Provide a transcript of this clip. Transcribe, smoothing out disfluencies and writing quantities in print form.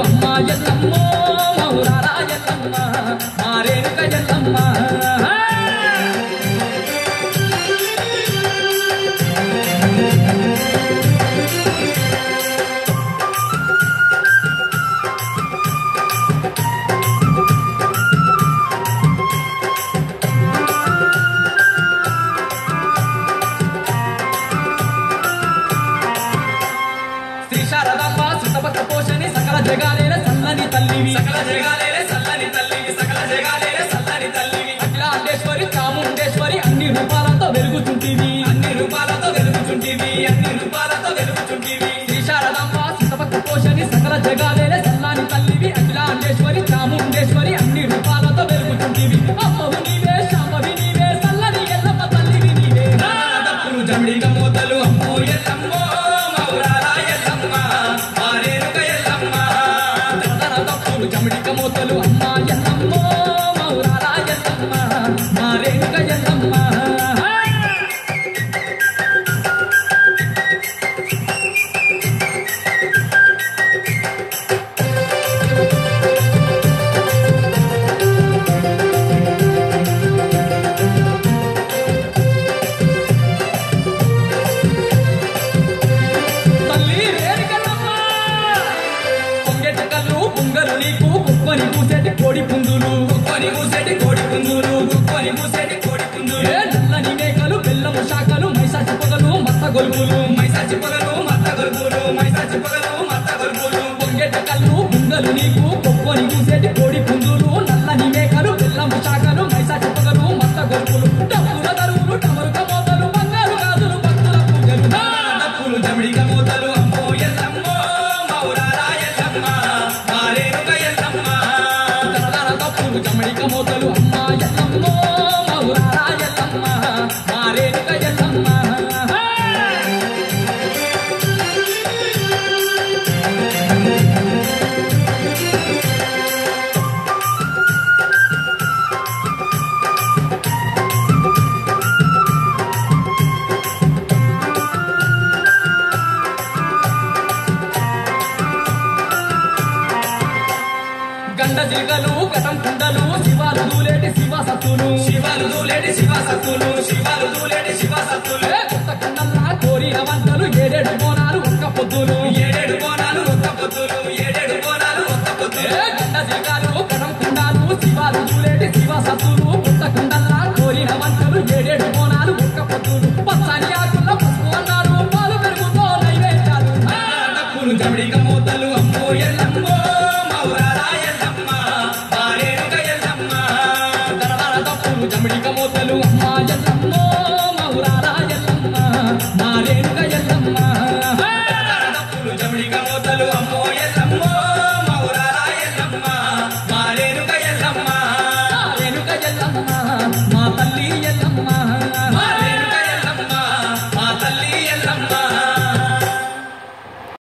అమ్మా ఎల్లమ్మో మౌరారా ఎల్లమ్మ మా రేణుక ఎల్లమ్మ శారదమ్మ సుతపత్ర పోషణి సకల జగాలేల సల్లని తల్లివి సకల జగాలేల సల్లని తల్లివి సకల జగాలేల సల్లని తల్లివి అఖిలాండేశ్వరి చాముండేశ్వరి అన్ని రూపాలతో వెలుగుతుంటివి అన్ని రూపాలతో వెలుగుతుంటివి అన్ని రూపాలతో వెలుగుతుంటివి శ్రీ శారదమ్మ సుతపత్ర పోషణి సకల జగాలేల సల్లని తల్లివి అఖిలాండేశ్వరి చాముండేశ్వరి అన్ని రూపాలతో వెలుగుతుంటివి అమ్మవు నీవే శాంభవి నీవే సల్లని ఎల్లమ్మ తల్లివి నీవే దప్పులు జమిడిగ మోతలు అమ్మో ఎల్లమ్మో జమిడిక మోతలు అమ్మా ఎల్లమ్మో మౌరారా ఎల్లమ్మ మా రేణుక ఎల్లమ్మ తల్లి రేణుకల్లమ్మ పొంగెట కళ్ళు పొంగలు నీకు కుక్కని మూసేటి కోడి పుంజులు కుక్కని మూసేటి కోడి పుంజులు కుక్కని మూసేటి కోడి పుంజులు నల్లని మేకలు బెల్లము శాఖలు మైసాచి పొగలు మత్త గొలుపులు మైసాచి పొగలు మత్త గొలుపులు మైసాచి పొగలు మత్త గొలుపులు పొంగెట కళ్ళు పొంగలు నీకు కుక్కని మూసేటి కోడి పుంజులు నల్లని మేకలు బెల్లము శాఖలు మైసాచి పొగలు మత్త గొలుపులు డప్పుల దరువులు టమరుక మోతలు బంగారు గాజులు భక్తుల పూజలు డప్పులు జమిడిగ మోతలు అమ్మో ఎల్లమ్మో మౌరారా ఎల్లమ్మ మా రేణుక ఎల్లమ్మ దప్పులు జమిడిగ మోతలు అమ్మా ఎల్లమ్మో మౌరారా ఎల్లమ్మ మా రేణుక ఎల్లమ్మ గండ జిగలు గతం కుండలు శివాలు దూలేటి శివసత్తులు శివాలు దూలేటి శివసత్తులు శివాలు దూలేటి శివసత్తులు కొత్త కన్నల్లా కోరిన వంటలు ఏడేడు బోనాలు ఒక్క పొద్దులు ఏడేడు బోనాలు ఒక్క పొద్దులు ఏడేడు బోనాలు ఒక్క పొద్దులు గండ జిగలు గతం కుండాలు శివాలు దూలేటి శివసత్తులు కొత్త కుండల్లా కోరిన వంటలు ఏడేడు బోనాలు ఒక్క పొద్దులు పచ్చని ఆకుల పసుపు అన్నారు పాలు పెరుగుతో నైవేద్యాలు డప్పులు జమిడిగ మోతలు అమ్మో ఎల్లమ్మో మౌరారా ఎల్లమ్మ మా రేణుక ఎల్లమ్మ దప్పులు జమిడిగ మోతలు అమ్మా ఎల్లమ్మో మౌరారా ఎల్లమ్మ మా రేణుక ఎల్లమ్మ దప్పులు జమిడిగ మోతలు అమ్మో